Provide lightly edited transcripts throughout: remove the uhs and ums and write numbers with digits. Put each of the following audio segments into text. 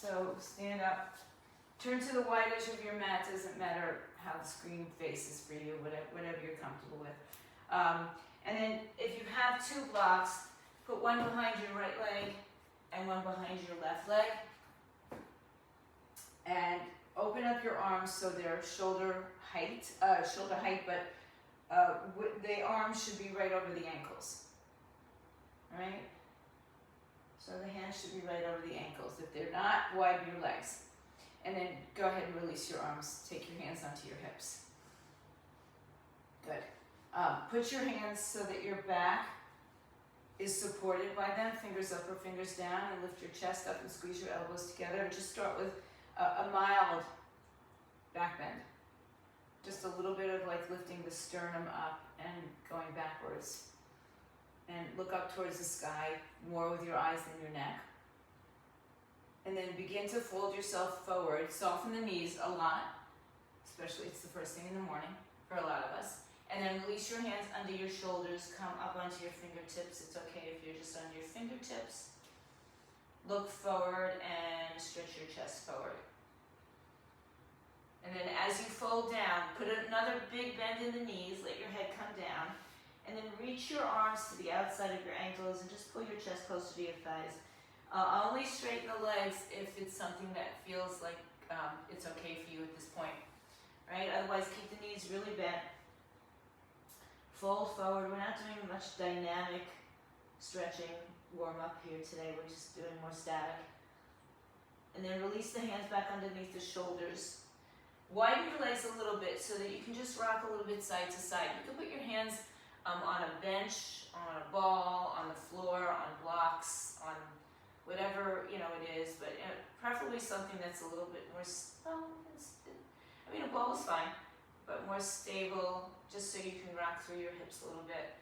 So stand up, turn to the wide edge of your mat, doesn't matter how the screen faces for you, whatever you're comfortable with. And then if you have two blocks, put one behind your right leg and one behind your left leg. And open up your arms so they're shoulder height, but the arms should be right over the ankles. All right? So the hands should be right over the ankles. If they're not, widen your legs. And then go ahead and release your arms. Take your hands onto your hips. Good. Put your hands so that your back is supported by them. Fingers up or fingers down. And lift your chest up and squeeze your elbows together. And just start with a mild back bend. Just a little bit of like lifting the sternum up and going backwards. And look up towards the sky more with your eyes than your neck. And then begin to fold yourself forward. Soften the knees a lot, especially it's the first thing in the morning for a lot of us. And then release your hands under your shoulders. Come up onto your fingertips. It's okay if you're just on your fingertips. Look forward and stretch your chest forward. And then as you fold down, put another big bend in the knees. Let your head come down. And then reach your arms to the outside of your ankles and just pull your chest closer to your thighs. Only straighten the legs if it's something that feels like it's okay for you at this point. Right? Otherwise, keep the knees really bent. Fold forward. We're not doing much dynamic stretching warm up here today. We're just doing more static. And then release the hands back underneath the shoulders. Widen your legs a little bit so that you can just rock a little bit side to side. You can put your hands on a bench, on a ball, on the floor, on blocks, on whatever it is, but preferably something that's a little bit more, a ball is fine, but more stable, just so you can rock through your hips a little bit.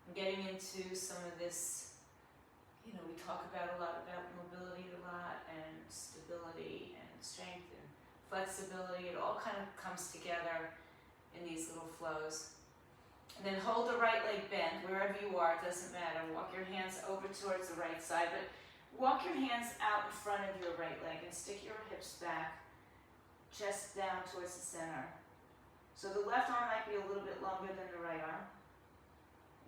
I'm getting into some of this, we talk about a lot about mobility and stability and strength and flexibility. It all kind of comes together in these little flows. And then hold the right leg bent wherever you are, it doesn't matter. Walk your hands over towards the right side, but walk your hands out in front of your right leg and stick your hips back, chest down towards the center. So the left arm might be a little bit longer than the right arm.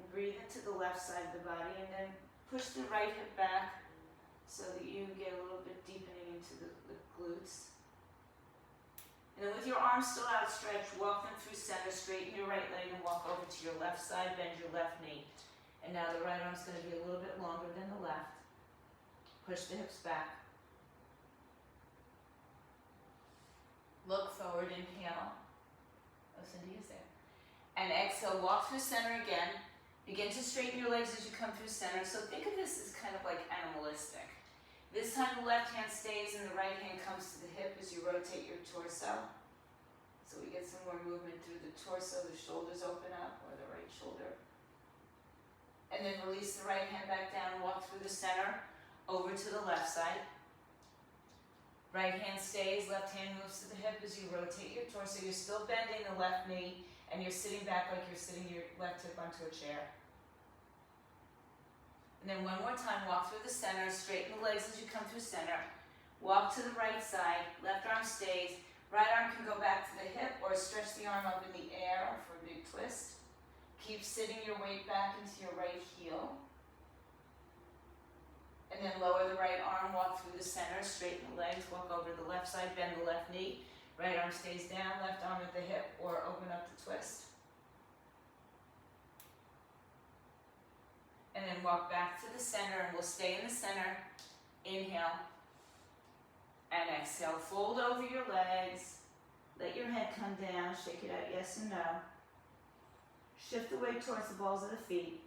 And breathe into the left side of the body and then push the right hip back so that you get a little bit deepening into the glutes. And then with your arms still outstretched, walk them through center, straighten your right leg and walk over to your left side, bend your left knee. And now the right arm's going to be a little bit longer than the left. Push the hips back. Look forward, inhale. Oh, Cindy is there. And exhale, walk through center again. Begin to straighten your legs as you come through center. So think of this as kind of like animalistic. This time the left hand stays and the right hand comes to the hip as you rotate your torso. So we get some more movement through the torso, the shoulders open up, or the right shoulder. And then release the right hand back down, walk through the center, over to the left side. Right hand stays, left hand moves to the hip as you rotate your torso. You're still bending the left knee, and you're sitting back like you're sitting your left hip onto a chair. And then one more time, walk through the center, straighten the legs as you come through center. Walk to the right side, left arm stays. Right arm can go back to the hip or stretch the arm up in the air for a big twist. Keep sitting your weight back into your right heel. And then lower the right arm, walk through the center, straighten the legs, walk over to the left side, bend the left knee. Right arm stays down, left arm at the hip, or open up the twist. And then walk back to the center, and we'll stay in the center. Inhale. And exhale. Fold over your legs. Let your head come down. Shake it out, yes and no. Shift the weight towards the balls of the feet.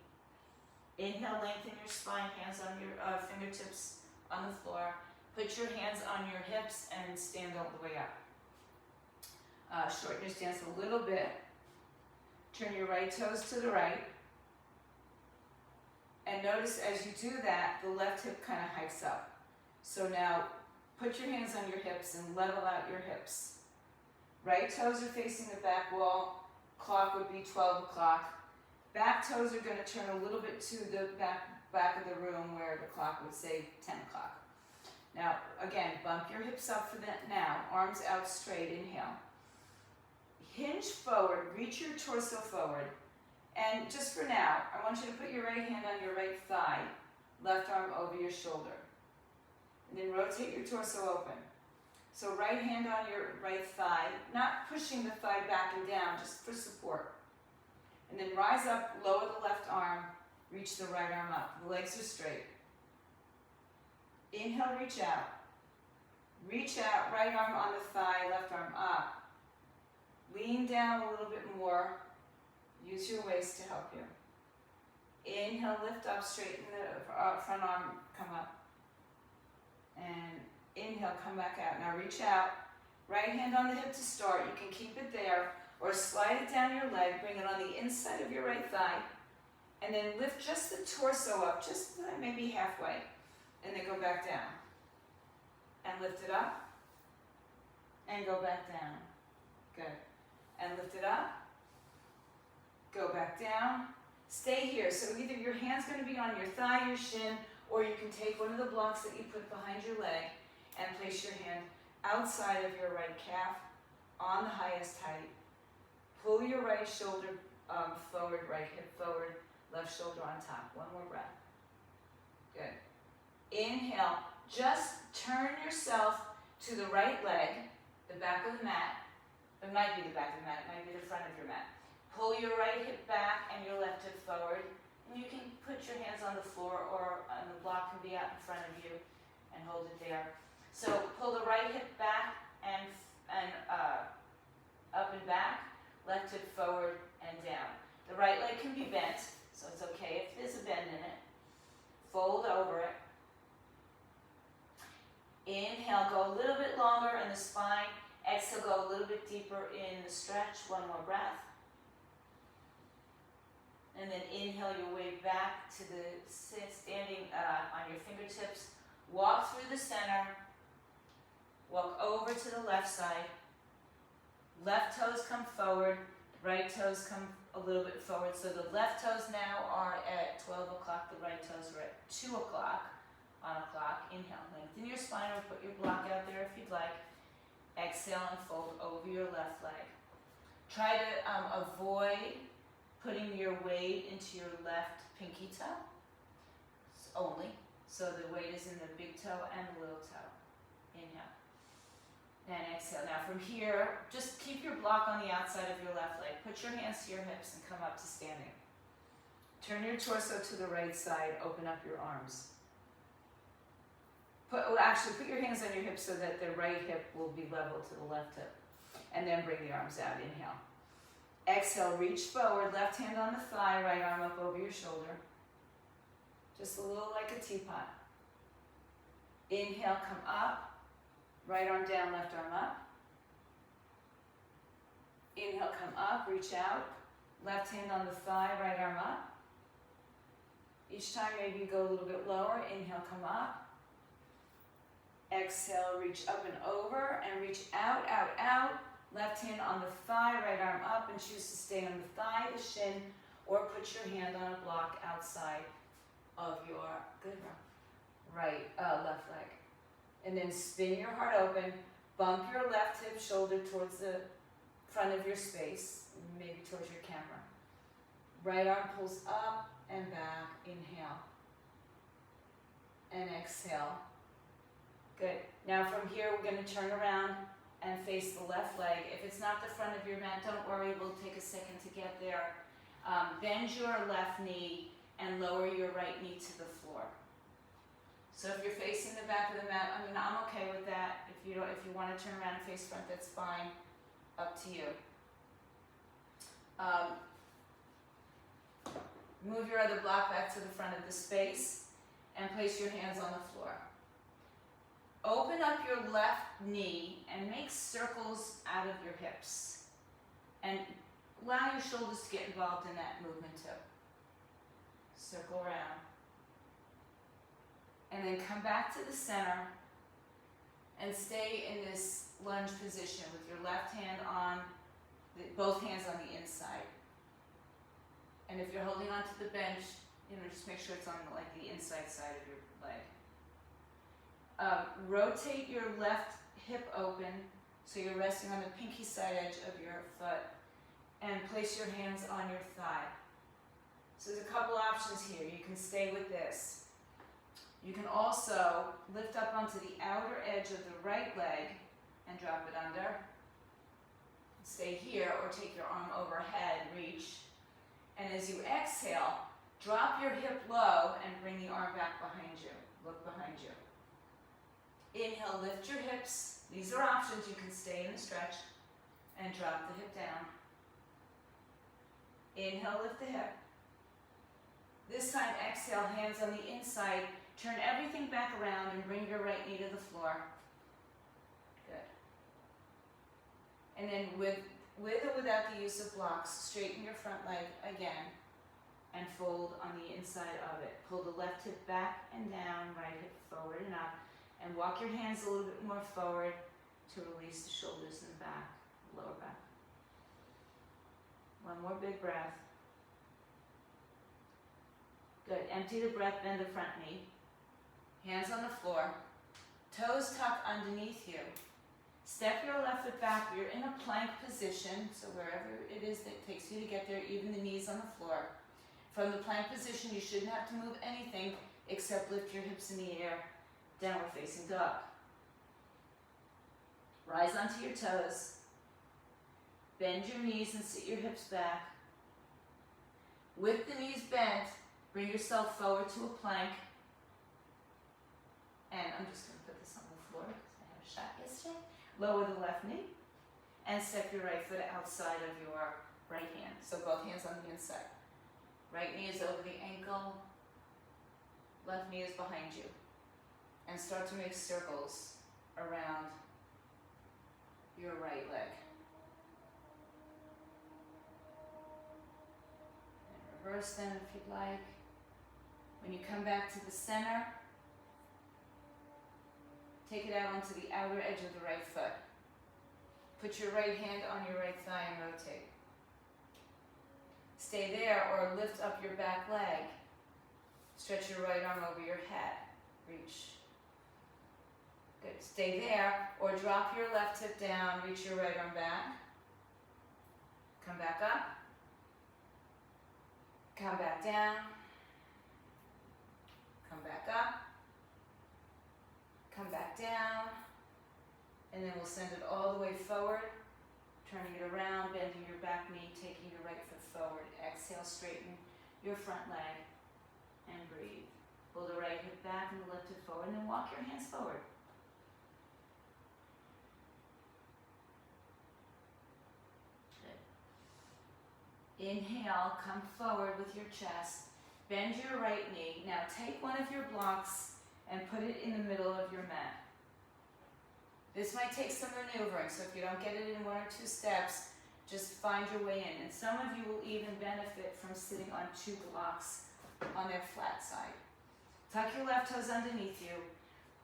Inhale, lengthen your spine, hands on your fingertips on the floor. Put your hands on your hips and stand all the way up. Shorten your stance a little bit. Turn your right toes to the right. And notice as you do that, the left hip kind of hikes up. So now, put your hands on your hips and level out your hips. Right toes are facing the back wall. Clock would be 12 o'clock. Back toes are going to turn a little bit to the back of the room where the clock would say 10 o'clock. Now, again, bump your hips up for that now. Arms out straight, inhale. Hinge forward, reach your torso forward. And just for now, I want you to put your right hand on your right thigh, left arm over your shoulder. And then rotate your torso open. So right hand on your right thigh, not pushing the thigh back and down, just for support. And then rise up, lower the left arm, reach the right arm up. The legs are straight. Inhale, reach out. Reach out, right arm on the thigh, left arm up. Lean down a little bit more. Use your waist to help you. Inhale, lift up, straighten the front arm, come up. And inhale, come back out. Now reach out. Right hand on the hip to start. You can keep it there or slide it down your leg. Bring it on the inside of your right thigh. And then lift just the torso up, just maybe halfway. And then go back down. And lift it up. And go back down. Good. And lift it up. Go back down. Stay here. So either your hand's going to be on your thigh, your shin, or you can take one of the blocks that you put behind your leg and place your hand outside of your right calf on the highest height. Pull your right shoulder forward, right hip forward, left shoulder on top. One more breath. Good. Inhale. Just turn yourself to the right leg, the back of the mat. It might be the back of the mat. It might be the front of your mat. Pull your right hip back and your left hip forward. And you can put your hands on the floor or the block can be out in front of you and hold it there. So pull the right hip back and up and back, left hip forward and down. The right leg can be bent, so it's okay if there's a bend in it. Fold over it. Inhale, go a little bit longer in the spine. Exhale, go a little bit deeper in the stretch. One more breath. And then inhale your way back to the standing on your fingertips. Walk through the center. Walk over to the left side. Left toes come forward. Right toes come a little bit forward. So the left toes now are at 12 o'clock. The right toes are at 2 o'clock on a clock. Inhale, lengthen your spine or put your block out there if you'd like. Exhale and fold over your left leg. Try to avoid putting your weight into your left pinky toe only. So the weight is in the big toe and the little toe. Inhale. And exhale. Now from here, just keep your block on the outside of your left leg. Put your hands to your hips and come up to standing. Turn your torso to the right side. Open up your arms. Put your hands on your hips so that the right hip will be level to the left hip. And then bring the arms out. Inhale. Exhale, reach forward, left hand on the thigh, right arm up over your shoulder. Just a little like a teapot. Inhale, come up. Right arm down, left arm up. Inhale, come up, reach out. Left hand on the thigh, right arm up. Each time maybe you go a little bit lower. Inhale, come up. Exhale, reach up and over and reach out, out, out. Left hand on the thigh, right arm up, and choose to stay on the thigh, the shin, or put your hand on a block outside of your left leg. And then spin your heart open, bump your left hip shoulder towards the front of your space, maybe towards your camera. Right arm pulls up and back, inhale. And exhale. Good. Now from here we're going to turn around and face the left leg. If it's not the front of your mat, don't worry, we'll take a second to get there. Bend your left knee and lower your right knee to the floor. So if you're facing the back of the mat, I'm okay with that. If you want to turn around and face front, that's fine. Up to you. Move your other block back to the front of the space and place your hands on the floor. Open up your left knee and make circles out of your hips. And allow your shoulders to get involved in that movement too. Circle around. And then come back to the center and stay in this lunge position with your left hand on, both hands on the inside. And if you're holding onto the bench, just make sure it's on the inside side of your leg. Rotate your left hip open so you're resting on the pinky side edge of your foot, and place your hands on your thigh. So there's a couple options here. You can stay with this. You can also lift up onto the outer edge of the right leg and drop it under. Stay here, or take your arm overhead, reach. And as you exhale, drop your hip low and bring the arm back behind you. Look behind you. Inhale, lift your hips. These are options. You can stay in the stretch and drop the hip down. Inhale, lift the hip. This time, exhale, hands on the inside. Turn everything back around and bring your right knee to the floor. Good. And then with or without the use of blocks, straighten your front leg again and fold on the inside of it. Pull the left hip back and down, right hip forward and up, and walk your hands a little bit more forward to release the shoulders and back, lower back. One more big breath. Good. Empty the breath, bend the front knee. Hands on the floor. Toes tuck underneath you. Step your left foot back. You're in a plank position, so wherever it is that takes you to get there, even the knees on the floor. From the plank position, you shouldn't have to move anything except lift your hips in the air. Downward facing dog. Rise onto your toes. Bend your knees and sit your hips back. With the knees bent, bring yourself forward to a plank. And I'm just going to put this on the floor because I had a shot yesterday. Lower the left knee and step your right foot outside of your right hand. So both hands on the inside. Right knee is over the ankle. Left knee is behind you. And start to make circles around your right leg. And reverse them if you'd like. When you come back to the center, take it out onto the outer edge of the right foot. Put your right hand on your right thigh and rotate. Stay there or lift up your back leg. Stretch your right arm over your head. Reach. Good. Stay there or drop your left hip down. Reach your right arm back. Come back up. Come back down. Come back up. Come back down. And then we'll send it all the way forward. Turning it around, bending your back knee, taking your right foot forward. Exhale, straighten your front leg and breathe. Pull the right hip back and the left hip forward, and then walk your hands forward. Good. Inhale, come forward with your chest. Bend your right knee. Now take one of your blocks and put it in the middle of your mat. This might take some maneuvering, so if you don't get it in one or two steps, just find your way in. And some of you will even benefit from sitting on two blocks on their flat side. Tuck your left toes underneath you.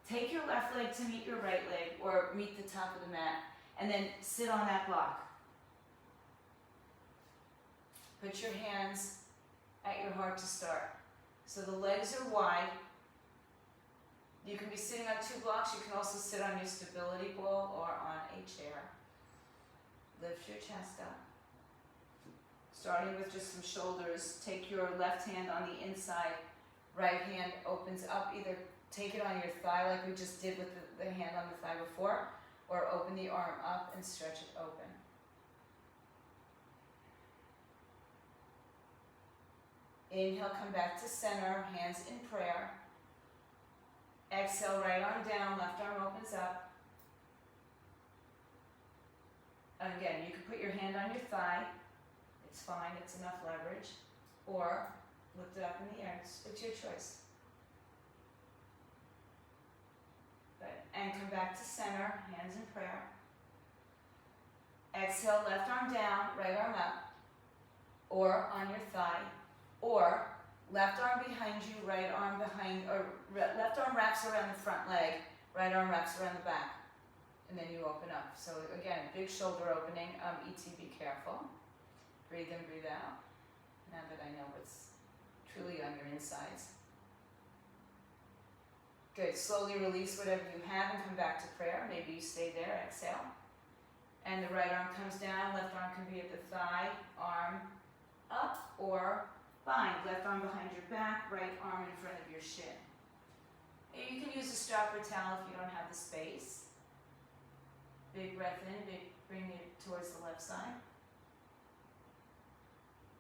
Take your left leg to meet your right leg, or meet the top of the mat, and then sit on that block. Put your hands at your heart to start. So the legs are wide. You can be sitting on two blocks. You can also sit on your stability ball or on a chair. Lift your chest up. Starting with just some shoulders. Take your left hand on the inside. Right hand opens up. Either take it on your thigh like we just did with the hand on the thigh before, or open the arm up and stretch it open. Inhale, come back to center, hands in prayer. Exhale, right arm down, left arm opens up. And again, you can put your hand on your thigh. It's fine, it's enough leverage. Or lift it up in the air, it's your choice. Good. And come back to center, hands in prayer. Exhale, left arm down, right arm up. Or on your thigh. Or left arm behind you, right arm behind, or left arm wraps around the front leg, right arm wraps around the back. And then you open up. So again, big shoulder opening. ET, be careful. Breathe in, breathe out. Now that I know what's truly on your insides. Good. Slowly release whatever you have and come back to prayer. Maybe you stay there. Exhale. And the right arm comes down. Left arm can be at the thigh, arm up or bind. Left arm behind your back, right arm in front of your shin. You can use a strap or towel if you don't have the space. Big breath in, bring it towards the left side.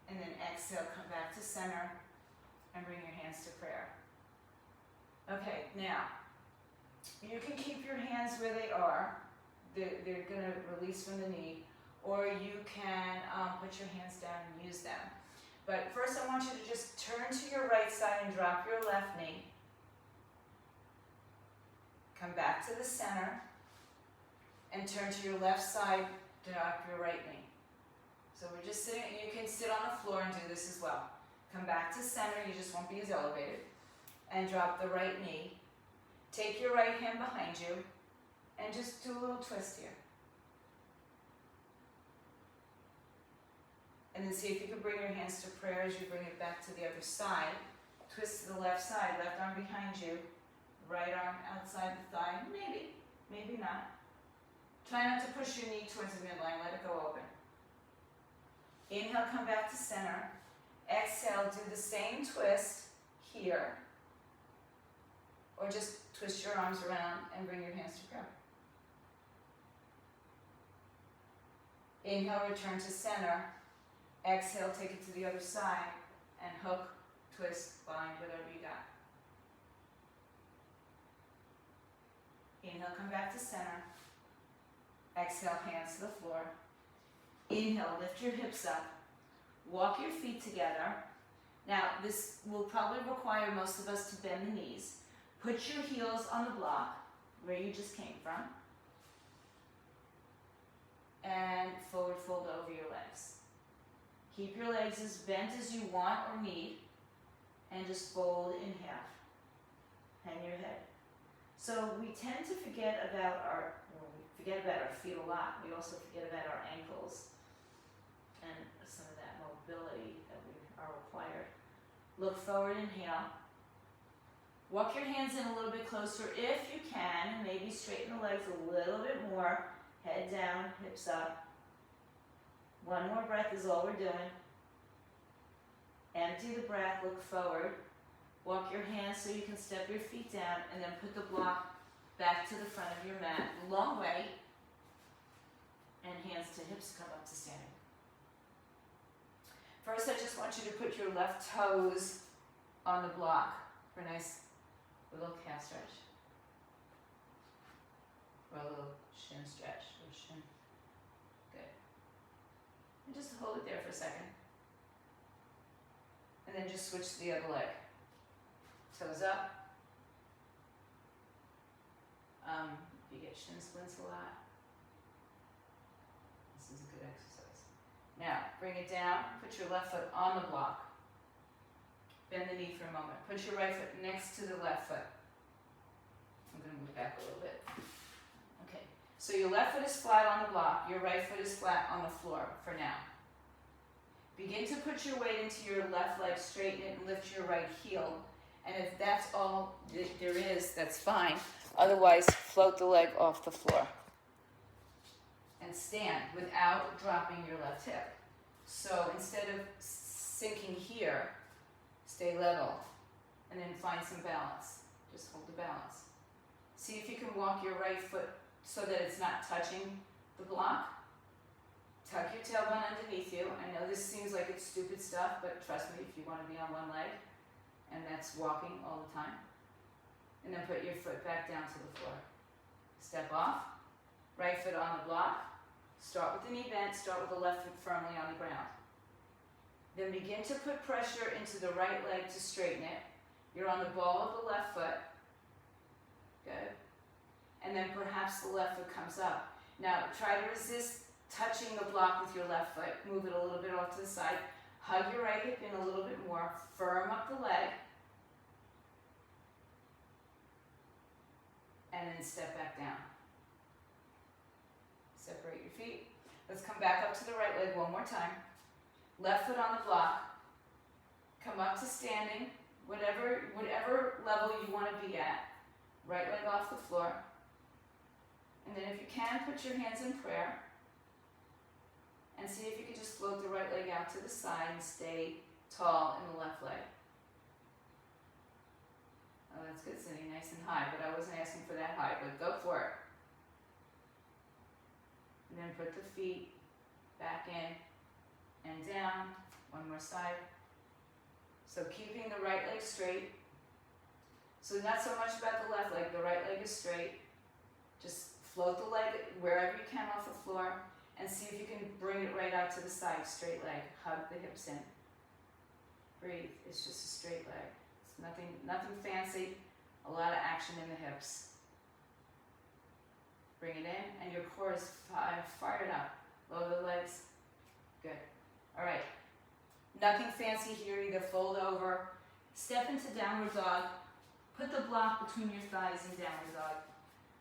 And then exhale, come back to center and bring your hands to prayer. Okay, now, you can keep your hands where they are. They're going to release from the knee, or you can put your hands down and use them. But first I want you to just turn to your right side and drop your left knee. Come back to the center and turn to your left side, drop your right knee. So we're just sitting, you can sit on the floor and do this as well. Come back to center, you just won't be as elevated, and drop the right knee. Take your right hand behind you and just do a little twist here. And then see if you can bring your hands to prayer as you bring it back to the other side. Twist to the left side, left arm behind you, right arm outside the thigh, maybe, maybe not. Try not to push your knee towards the midline, let it go open. Inhale, come back to center. Exhale, do the same twist here. Or just twist your arms around and bring your hands to prayer. Inhale, return to center. Exhale, take it to the other side and hook, twist, bind, whatever you got. Inhale, come back to center. Exhale, hands to the floor. Inhale, lift your hips up. Walk your feet together. Now, this will probably require most of us to bend the knees. Put your heels on the block where you just came from. And forward fold over your legs. Keep your legs as bent as you want or need. And just fold in half. Hang your head. So we tend to forget about our feet a lot. We also forget about our ankles and some of that mobility that we are required. Look forward, inhale. Walk your hands in a little bit closer if you can, and maybe straighten the legs a little bit more. Head down, hips up. One more breath is all we're doing. Empty the breath, look forward. Walk your hands so you can step your feet down, and then put the block back to the front of your mat. Long way. And hands to hips, come up to standing. First, I just want you to put your left toes on the block for a nice little calf stretch. Or a little shin stretch. Or shin. Good. And just hold it there for a second. And then just switch to the other leg. Toes up. You get shin splints a lot. This is a good exercise. Now, bring it down. Put your left foot on the block. Bend the knee for a moment. Put your right foot next to the left foot. I'm going to move back a little bit. Okay. So your left foot is flat on the block. Your right foot is flat on the floor for now. Begin to put your weight into your left leg. Straighten it and lift your right heel. And if that's all there is, that's fine. Otherwise, float the leg off the floor. And stand without dropping your left hip. So instead of sinking here, stay level. And then find some balance. Just hold the balance. See if you can walk your right foot so that it's not touching the block. Tuck your tailbone underneath you. I know this seems like it's stupid stuff, but trust me, if you want to be on one leg, and that's walking all the time. And then put your foot back down to the floor. Step off. Right foot on the block. Start with the knee bent. Start with the left foot firmly on the ground. Then begin to put pressure into the right leg to straighten it. You're on the ball of the left foot. Good. And then perhaps the left foot comes up. Now try to resist touching the block with your left foot. Move it a little bit off to the side. Hug your right hip in a little bit more. Firm up the leg. And then step back down. Separate your feet. Let's come back up to the right leg one more time. Left foot on the block. Come up to standing, whatever level you want to be at. right leg off the floor. And then if you can, put your hands in prayer. And see if you can just float the right leg out to the side and stay tall in the left leg. Oh, that's good, sitting nice and high, but I wasn't asking for that high, but go for it. And then put the feet back in and down. One more side. So keeping the right leg straight. So not so much about the left leg, the right leg is straight. Just float the leg wherever you can off the floor and see if you can bring it right out to the side, straight leg. Hug the hips in. Breathe, it's just a straight leg. It's nothing fancy, a lot of action in the hips. Bring it in and your core is fired up. Lower the legs, good. All right, nothing fancy here either, fold over. Step into downward dog. Put the block between your thighs in downward dog.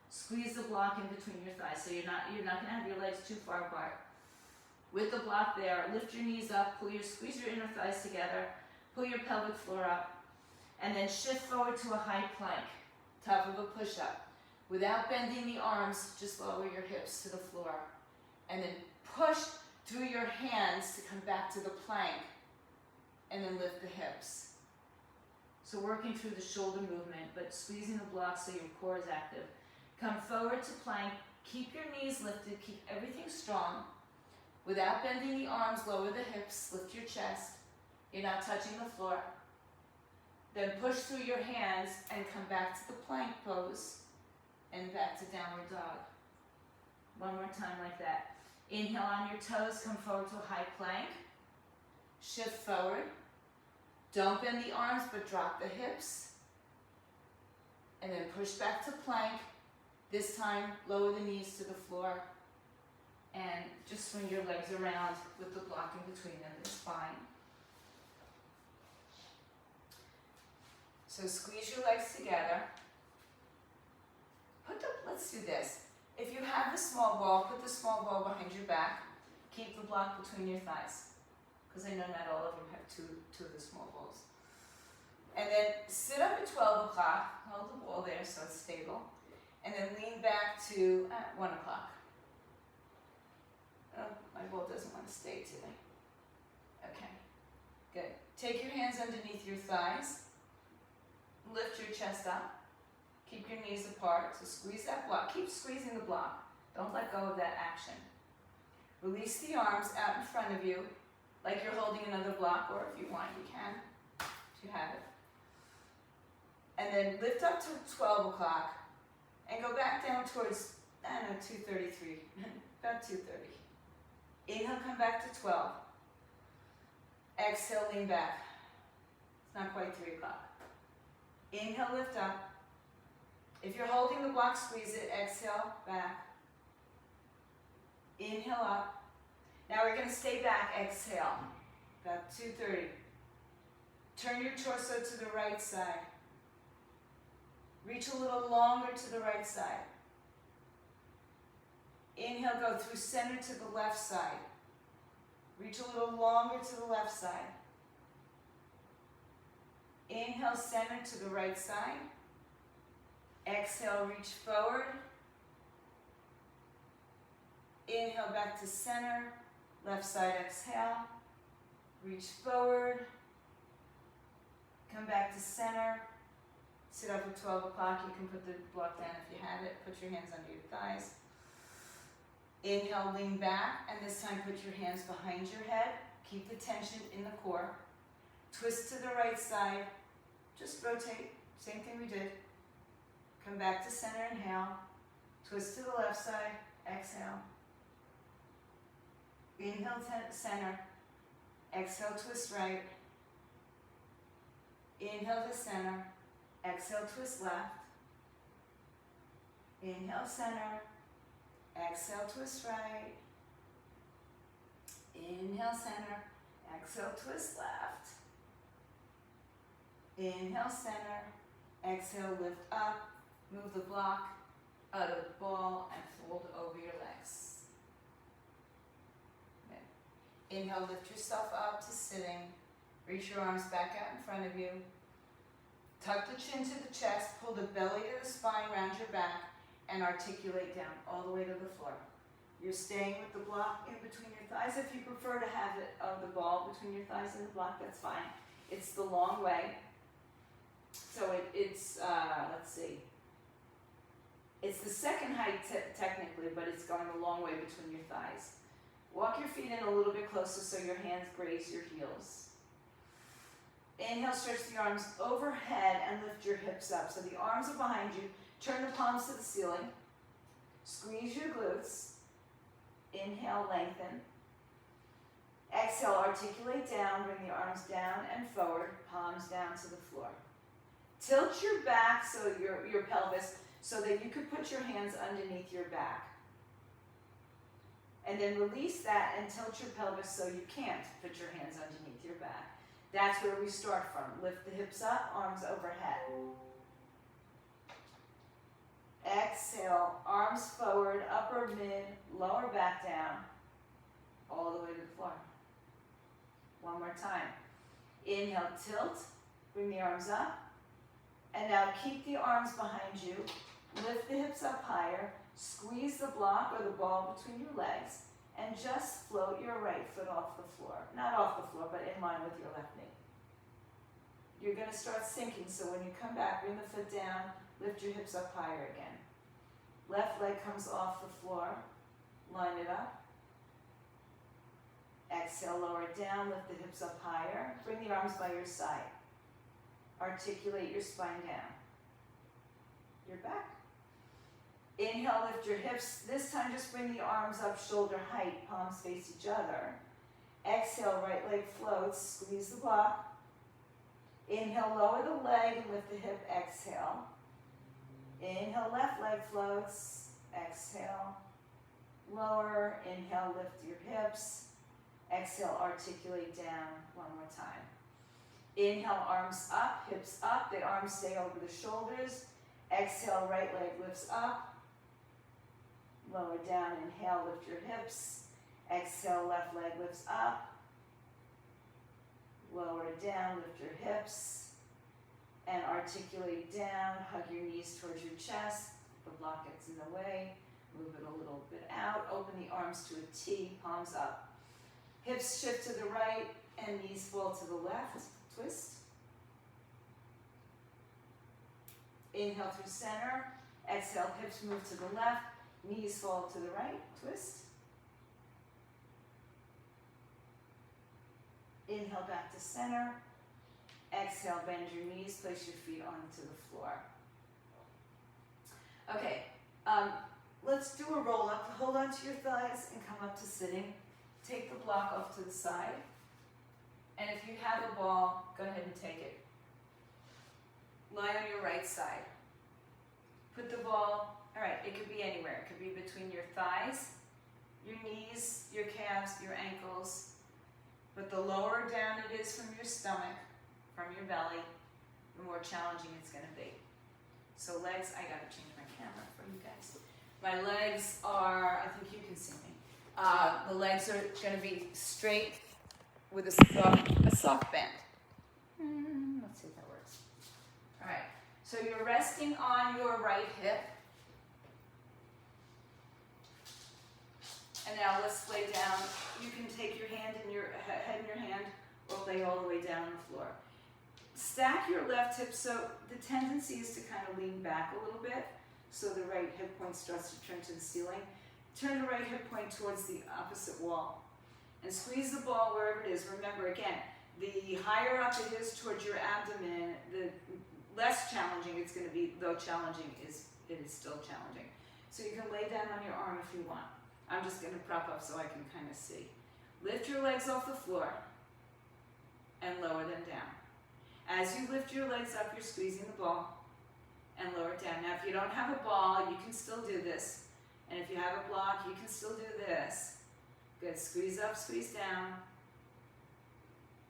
Squeeze the block in between your thighs so you're not gonna have your legs too far apart. With the block there, lift your knees up, squeeze your inner thighs together, pull your pelvic floor up, and then shift forward to a high plank, top of a push-up. Without bending the arms, just lower your hips to the floor. And then push through your hands to come back to the plank, and then lift the hips. So working through the shoulder movement, but squeezing the block so your core is active. Come forward to plank, keep your knees lifted, keep everything strong. Without bending the arms, lower the hips, lift your chest. You're not touching the floor. Then push through your hands and come back to the plank pose and back to downward dog. One more time like that. Inhale on your toes, come forward to a high plank. Shift forward. Don't bend the arms, but drop the hips. And then push back to plank. This time, lower the knees to the floor. And just swing your legs around with the block in between them. It's fine. So squeeze your legs together. Let's do this. If you have the small ball, put the small ball behind your back. Keep the block between your thighs. Because I know not all of you have two of the small balls. And then sit up at 12 o'clock. Hold the ball there so it's stable. And then lean back to 1 o'clock. Oh, my ball doesn't want to stay today. Okay, good. Take your hands underneath your thighs. Lift your chest up. Keep your knees apart. So squeeze that block. Keep squeezing the block. Don't let go of that action. Release the arms out in front of you, like you're holding another block, or if you want, you can, if you have it. And then lift up to 12 o'clock and go back down towards, 2:33, about 2:30. Inhale, come back to 12. Exhale, lean back. It's not quite 3 o'clock. Inhale, lift up. If you're holding the block, squeeze it. Exhale, back. Inhale up. Now we're going to stay back. Exhale. About 2:30. Turn your torso to the right side. Reach a little longer to the right side. Inhale, go through center to the left side. Reach a little longer to the left side. Inhale, center to the right side. Exhale, reach forward. Inhale, back to center. Left side, exhale. Reach forward. Come back to center. Sit up at 12 o'clock. You can put the block down if you have it. Put your hands under your thighs. Inhale, lean back, and this time put your hands behind your head. Keep the tension in the core. Twist to the right side. Just rotate. Same thing we did. Come back to center, inhale. Twist to the left side, exhale. Inhale, center. Exhale, twist right. Inhale to center. Exhale, twist left. Inhale, center. Exhale, twist right. Inhale, center. Exhale, twist left. Inhale, center. Exhale, lift up. Move the block out of the ball and fold over your legs. Okay. Inhale, lift yourself up to sitting. Reach your arms back out in front of you. Tuck the chin to the chest, pull the belly to the spine, round your back, and articulate down all the way to the floor. You're staying with the block in between your thighs. If you prefer to have it the ball between your thighs and the block, that's fine. It's the long way. So it's let's see. It's the second height technically, but it's going a long way between your thighs. Walk your feet in a little bit closer so your hands graze your heels. Inhale, stretch the arms overhead and lift your hips up. So the arms are behind you. Turn the palms to the ceiling. Squeeze your glutes. Inhale, lengthen. Exhale, articulate down. Bring the arms down and forward. Palms down to the floor. Tilt your back, so your pelvis, so that you could put your hands underneath your back. And then release that and tilt your pelvis so you can't put your hands underneath your back. That's where we start from. Lift the hips up, arms overhead. Exhale, arms forward, upper, mid, lower back down, all the way to the floor. One more time. Inhale, tilt, bring the arms up. And now keep the arms behind you. Lift the hips up higher. Squeeze the block or the ball between your legs. And just float your right foot off the floor. Not off the floor, but in line with your left knee. You're going to start sinking, so when you come back, bring the foot down, lift your hips up higher again. Left leg comes off the floor. Line it up. Exhale, lower it down, lift the hips up higher. Bring the arms by your side. Articulate your spine down. You're back. Inhale, lift your hips. This time just bring the arms up shoulder height, palms face each other. Exhale, right leg floats, squeeze the block. Inhale, lower the leg and lift the hip, exhale. Inhale, left leg floats, exhale. Lower, inhale, lift your hips. Exhale, articulate down. One more time. Inhale, arms up, hips up. The arms stay over the shoulders. Exhale, right leg lifts up. Lower down, inhale, lift your hips. Exhale, left leg lifts up. Lower it down, lift your hips. And articulate down, hug your knees towards your chest. The block gets in the way. Move it a little bit out. Open the arms to a T, palms up. Hips shift to the right and knees fall to the left. Twist. Inhale through center. Exhale, hips move to the left. Knees fall to the right. Twist. Inhale back to center. Exhale, bend your knees. Place your feet onto the floor. Okay, let's do a roll up. Hold on to your thighs and come up to sitting. Take the block off to the side. And if you have a ball, go ahead and take it. Lie on your right side. Put the ball, all right, it could be anywhere. It could be between your thighs, your knees, your calves, your ankles. But the lower down it is from your stomach, from your belly, the more challenging it's going to be. So legs, I got to change my camera for you guys. My legs are, I think you can see me. The legs are going to be straight with a soft bend. Let's see if that works. All right, so you're resting on your right hip. And now let's lay down. You can take your hand in your head in your hand or lay all the way down on the floor. Stack your left hip, so the tendency is to kind of lean back a little bit so the right hip point starts to turn to the ceiling. Turn the right hip point towards the opposite wall and squeeze the ball wherever it is. Remember, again, the higher up it is towards your abdomen, the less challenging it's going to be, though challenging it is still challenging. So you can lay down on your arm if you want. I'm just going to prop up so I can kind of see. Lift your legs off the floor and lower them down. As you lift your legs up, you're squeezing the ball and lower it down. Now, if you don't have a ball, you can still do this. And if you have a block, you can still do this. Good. Squeeze up, squeeze down.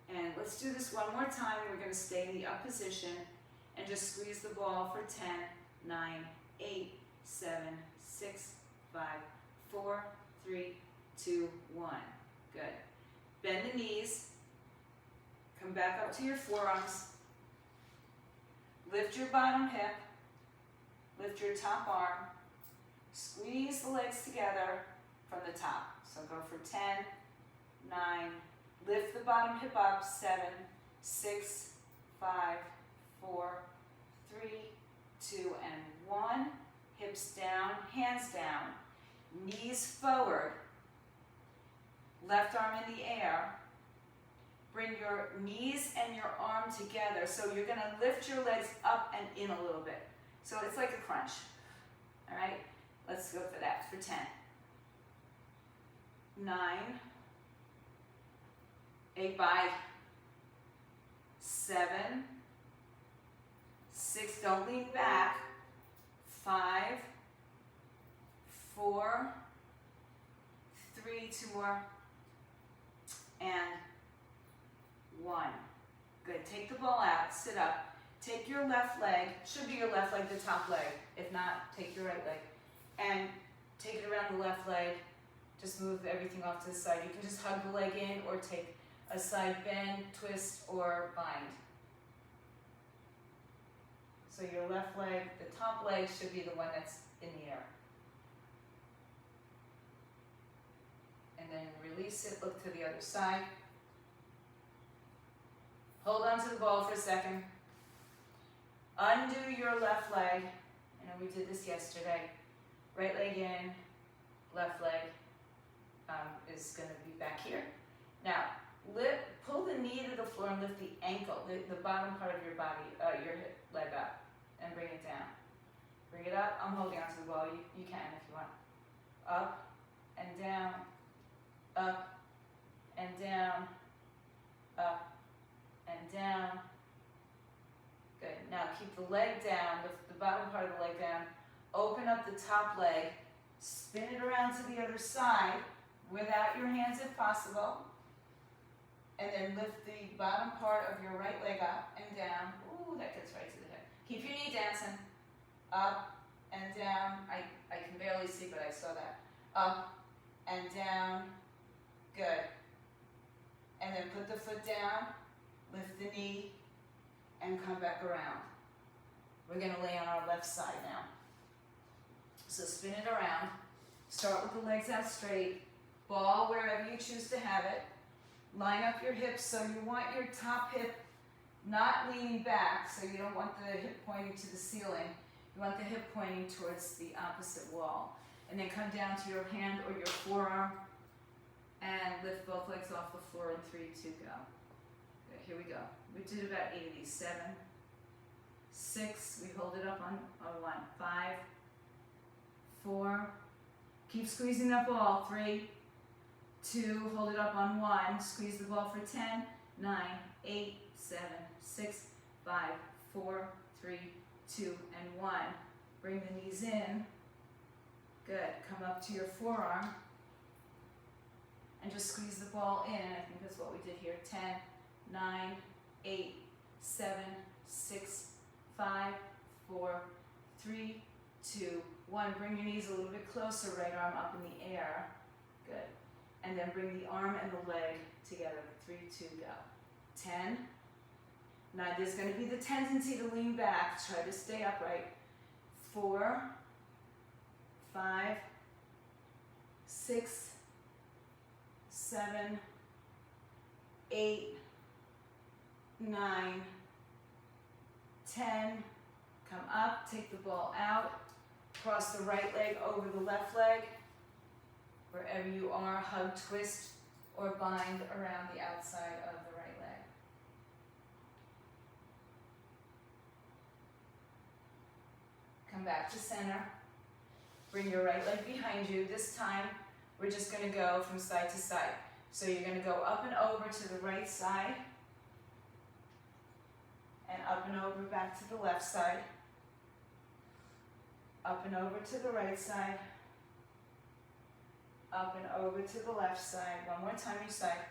And let's do this one more time. We're going to stay in the up position and just squeeze the ball for 10, 9, 8, 7, 6, 5, 4, 3, 2, 1. Good. Bend the knees. Come back up to your forearms. Lift your bottom hip, lift your top arm, squeeze the legs together from the top. So go for 10, 9, lift the bottom hip up, 7, 6, 5, 4, 3, 2, and 1. Hips down, hands down, knees forward, left arm in the air. Bring your knees and your arm together. So you're gonna lift your legs up and in a little bit. So it's like a crunch, all right? Let's go for that, for 10. 9, 8 by 7, 6, don't lean back, 5, 4, 3, 2 more, and 1. Good, take the ball out, sit up. Take your left leg, should be your left leg, the top leg. If not, take your right leg. And take it around the left leg. Just move everything off to the side. You can just hug the leg in or take a side bend, twist, or bind. So your left leg, the top leg should be the one that's in the air. And then release it, look to the other side. Hold on to the ball for a second. Undo your left leg. I know we did this yesterday. Right leg in, left leg is going to be back here. Now, pull the knee to the floor and lift the ankle, the bottom part of your body, your leg up, and bring it down. Bring it up. I'm holding onto the ball. You can if you want. Up and down, up and down, up and down. Good. Now keep the leg down, the bottom part of the leg down. Open up the top leg. Spin it around to the other side without your hands if possible. And then lift the bottom part of your right leg up and down. Ooh, that gets right to the hip. Keep your knee dancing. Up and down. I can barely see, but I saw that. Up and down. Good. And then put the foot down. Lift the knee. And come back around. We're going to lay on our left side now. So spin it around. Start with the legs out straight. Ball wherever you choose to have it. Line up your hips so you want your top hip not leaning back, so you don't want the hip pointing to the ceiling. You want the hip pointing towards the opposite wall. And then come down to your hand or your forearm and lift both legs off the floor in 3, 2, go. Good, here we go. We did about 8 of these. 7, 6, we hold it up on 1, 5, 4, keep squeezing that ball, 3, 2, hold it up on 1, squeeze the ball for 10, 9, 8, 7, 6, 5, 4, 3, 2, and 1. Bring the knees in. Good, come up to your forearm and just squeeze the ball in. I think that's what we did here. 10, 9, 8, 7, 6, 5, 4, 3, 2, 1. Bring your knees a little bit closer, right arm up in the air. Good. And then bring the arm and the leg together. 3, 2, go. 10. Now there's going to be the tendency to lean back. Try to stay upright. 4, 5, 6, 7, 8, 9, 10. Come up, take the ball out. Cross the right leg over the left leg. Wherever you are, hug, twist, or bind around the outside of the right leg. Come back to center. Bring your right leg behind you. This time, we're just going to go from side to side. So you're going to go up and over to the right side. And up and over back to the left side. Up and over to the right side. Up and over to the left side. One more time each side.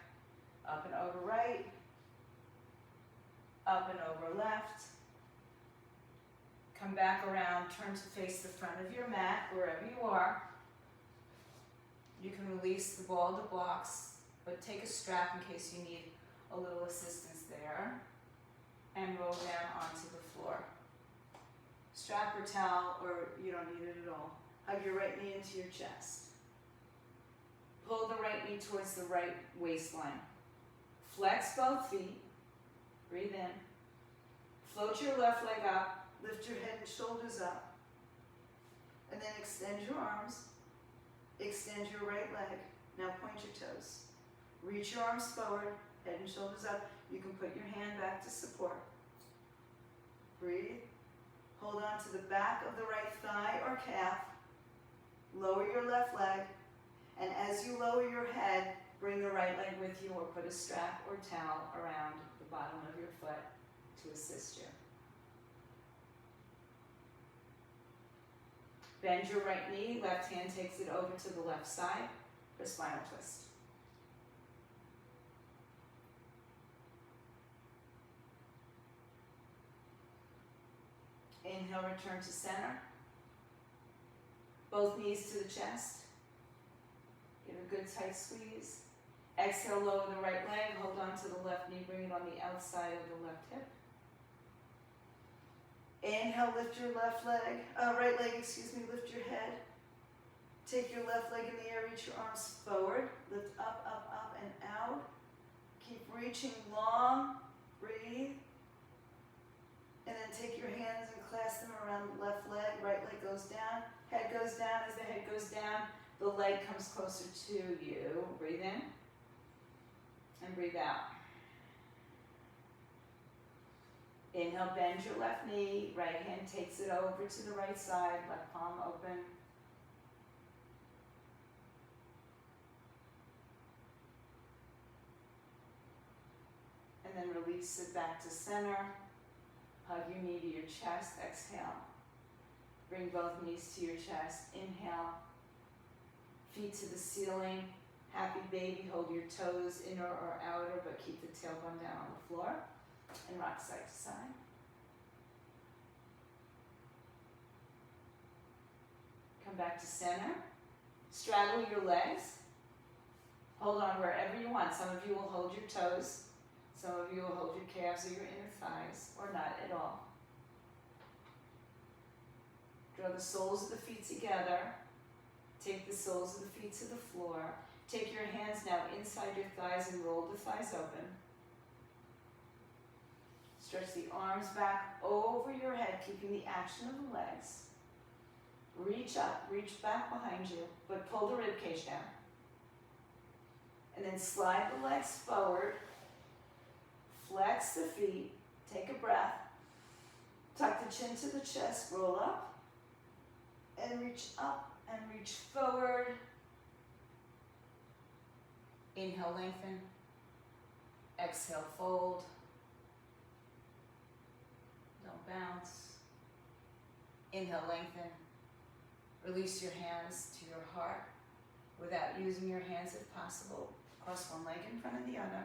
Up and over right. Up and over left. Come back around, turn to face the front of your mat, wherever you are. You can release the ball of the blocks, but take a strap in case you need a little assistance there. And roll down onto the floor. strap or towel, or you don't need it at all. Hug your right knee into your chest. Pull the right knee towards the right waistline. Flex both feet. Breathe in. Float your left leg up. Lift your head and shoulders up. And then extend your arms. Extend your right leg. Now point your toes. Reach your arms forward. Head and shoulders up. You can put your hand back to support. Breathe. Hold on to the back of the right thigh or calf. Lower your left leg. And as you lower your head, bring the right leg with you or put a strap or towel around the bottom of your foot to assist you. Bend your right knee, left hand takes it over to the left side for spinal twist. Inhale, return to center. Both knees to the chest. Give a good tight squeeze. Exhale, lower the right leg, hold on to the left knee, bring it on the outside of the left hip. Inhale, lift your right leg, lift your head. Take your left leg in the air, reach your arms forward. Lift up, up, up, and out. Keep reaching long, breathe. And then take your hands and clasp them around the left leg, right leg goes down, head goes down. As the head goes down, the leg comes closer to you. Breathe in and breathe out. Inhale, bend your left knee, right hand takes it over to the right side, left palm open. And then release it back to center. Hug your knee to your chest, exhale. Bring both knees to your chest, inhale. Feet to the ceiling, happy baby, hold your toes inner or outer, but keep the tailbone down on the floor. And rock side to side. Come back to center. Straddle your legs. Hold on wherever you want. Some of you will hold your toes. Some of you will hold your calves or your inner thighs, or not at all. Draw the soles of the feet together. Take the soles of the feet to the floor. Take your hands now inside your thighs and roll the thighs open. Stretch the arms back over your head, keeping the action of the legs. Reach up, reach back behind you, but pull the rib cage down. And then slide the legs forward. Flex the feet. Take a breath. Tuck the chin to the chest, roll up. And reach up and reach forward. Inhale, lengthen. Exhale, fold. Don't bounce. Inhale, lengthen. Release your hands to your heart without using your hands if possible. Cross one leg in front of the other.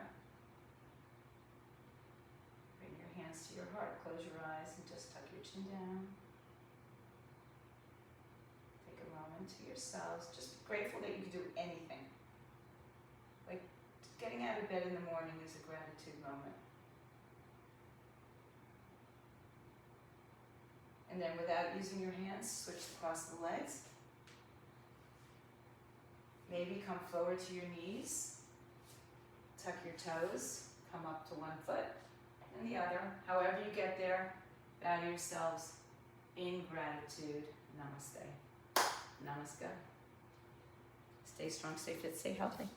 Bring your hands to your heart. Close your eyes and just tuck your chin down. Take a moment to yourselves. Just grateful that you can do anything. Like getting out of bed in the morning is a gratitude moment. And then without using your hands, switch across the legs. Maybe come forward to your knees. Tuck your toes. Come up to one foot and the other. However you get there, bow yourselves in gratitude. Namaste. Namaskar. Stay strong, stay fit, stay healthy.